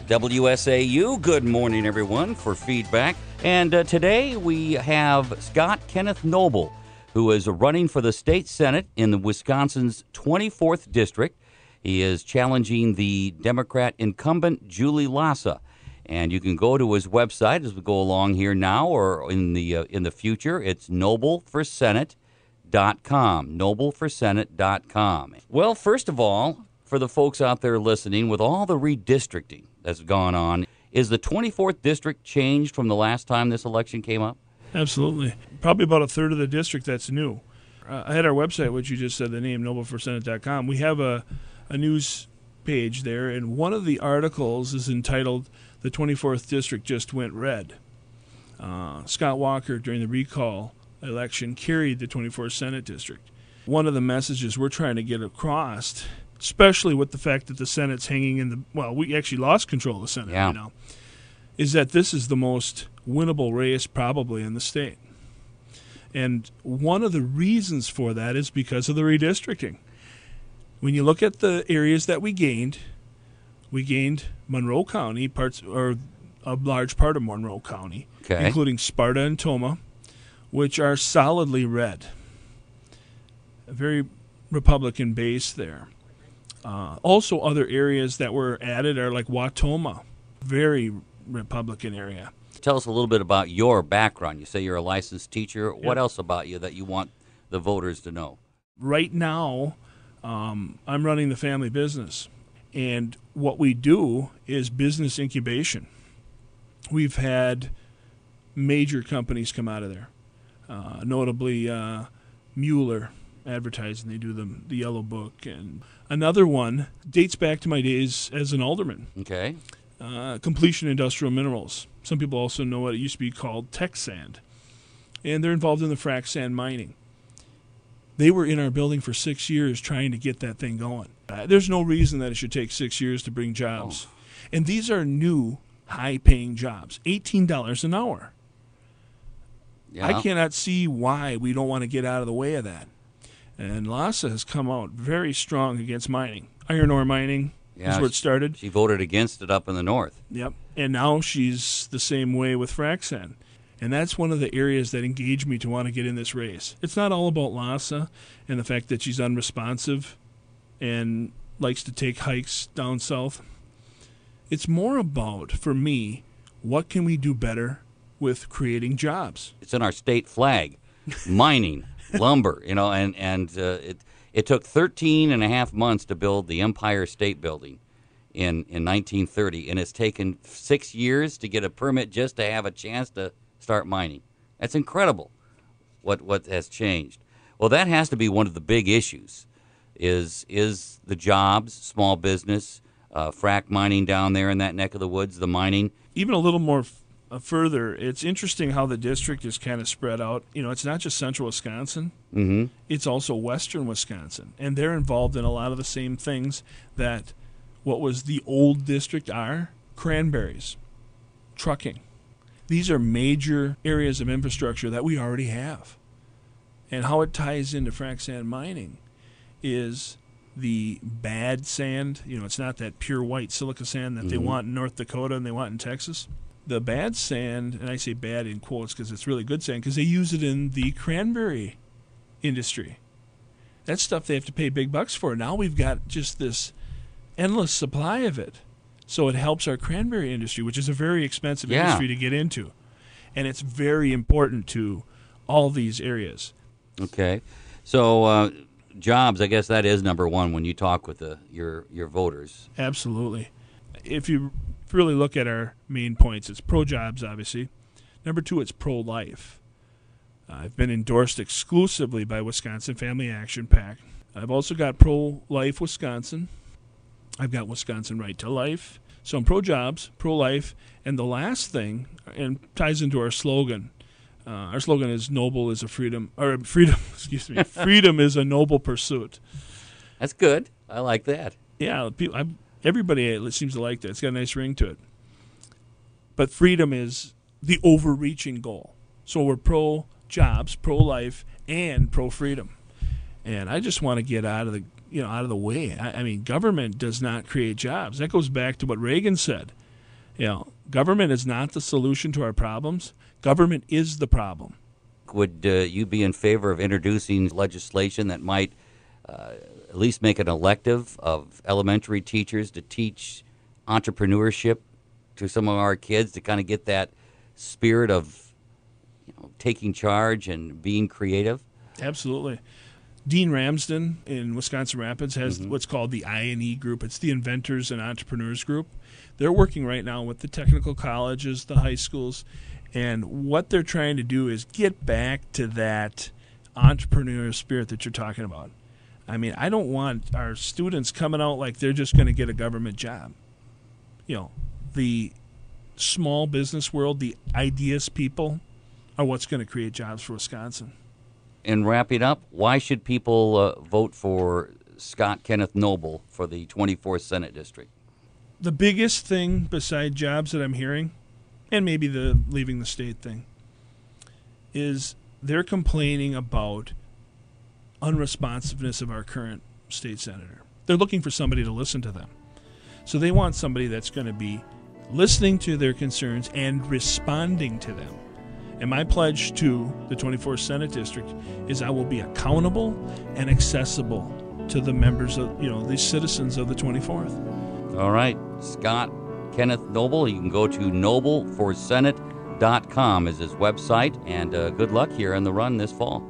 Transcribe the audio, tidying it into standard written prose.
WSAU, good morning, everyone, for feedback. And today we have Kenneth Noble, who is running for the state senate in the Wisconsin's 24th district. He is challenging the Democrat incumbent Julie Lassa. And you can go to his website as we go along here now or in the future. It's nobleforsenate.com, nobleforsenate.com. Well, first of all, for the folks out there listening, with all the redistricting that's gone on, is the 24th district changed from the last time this election came up? Absolutely. Probably about a third of the district that's new. I had our website, which you just said the name, nobleforsenate.com. We have a news page there, and one of the articles is entitled, "The 24th District Just Went Red." Scott Walker, during the recall election, carried the 24th Senate District. One of the messages we're trying to get across, especially with the fact that the Senate's hanging in the, well, we actually lost control of the Senate right now, is that this is the most winnable race probably in the state. And one of the reasons for that is because of the redistricting. When you look at the areas that we gained Monroe County, or a large part of Monroe County, including Sparta and Tomah, which are solidly red. A very Republican base there. Also, other areas that were added are like Wautoma, very Republican area. Tell us a little bit about your background. You say you're a licensed teacher. Yep. What else about you that you want the voters to know? Right now, I'm running the family business, and what we do is business incubation. We've had major companies come out of there, notably Mueller Advertising. They do the Yellow Book, and another one dates back to my days as an alderman. Okay. Completion Industrial Minerals. Some people also know what it used to be called Tech Sand, and they're involved in the frac sand mining. They were in our building for 6 years trying to get that thing going. There's no reason that it should take 6 years to bring jobs. And these are new, high-paying jobs, $18 an hour. Yeah. I cannot see why we don't want to get out of the way of that. And Lassa has come out very strong against mining. Iron ore mining is where it started. She voted against it up in the north. Yep. And now she's the same way with frac sand. And that's one of the areas that engage me to want to get in this race. It's not all about Lassa and the fact that she's unresponsive and likes to take hikes down south. It's more about, for me, what can we do better with creating jobs? It's in our state flag, mining, lumber, and it took 13 and a half months to build the Empire State Building in 1930, and it's taken 6 years to get a permit just to have a chance to start mining. That's incredible what has changed. Well, that has to be one of the big issues is the jobs, small business, frac mining down there in that neck of the woods, the mining. Even a little more further, it's interesting how the district is kind of spread out. It's not just central Wisconsin. Mm-hmm. It's also western Wisconsin. And they're involved in a lot of the same things that what was the old district are. Cranberries, trucking. These are major areas of infrastructure that we already have. And how it ties into frac sand mining is the bad sand. It's not that pure white silica sand that they want in North Dakota and they want in Texas. The bad sand, and I say bad in quotes because it's really good sand, because they use it in the cranberry industry. That's stuff they have to pay big bucks for. Now we've got just this endless supply of it. So it helps our cranberry industry, which is a very expensive industry to get into. And it's very important to all these areas. Okay. So jobs, I guess that is number one when you talk with your voters. Absolutely. If you really look at our main points, it's pro-jobs, obviously. Number two, it's pro-life. I've been endorsed exclusively by Wisconsin Family Action PAC. I've also got pro-life Wisconsin. I've got Wisconsin Right to Life. So I'm pro-jobs, pro-life, and the last thing, and ties into our slogan. Our slogan is "Noble is a freedom," or freedom. Excuse me, freedom is a noble pursuit. That's good. I like that. Yeah, everybody seems to like that. It's got a nice ring to it. But freedom is the overreaching goal. So we're pro-jobs, pro-life, and pro-freedom. And I just want to get out of the way. I mean, government does not create jobs. That goes back to what Reagan said. Government is not the solution to our problems. Government is the problem. Would you be in favor of introducing legislation that might at least make an elective of elementary teachers to teach entrepreneurship to some of our kids to kind of get that spirit of taking charge and being creative? Absolutely. Dean Ramsden in Wisconsin Rapids has what's called the I&E group. It's the Inventors and Entrepreneurs group. They're working right now with the technical colleges, the high schools, and what they're trying to do is get back to that entrepreneurial spirit that you're talking about. I mean, I don't want our students coming out like they're just going to get a government job. The small business world, the ideas people are what's going to create jobs for Wisconsin. And wrapping up, why should people vote for Scott Kenneth Noble for the 24th Senate District? The biggest thing beside jobs that I'm hearing, and maybe the leaving the state thing, is they're complaining about unresponsiveness of our current state senator. They're looking for somebody to listen to them. So they want somebody that's going to be listening to their concerns and responding to them. And my pledge to the 24th Senate District is I will be accountable and accessible to the members of, the citizens of the 24th. All right. Scott Kenneth Noble. You can go to nobleforsenate.com is his website. And good luck here in the run this fall.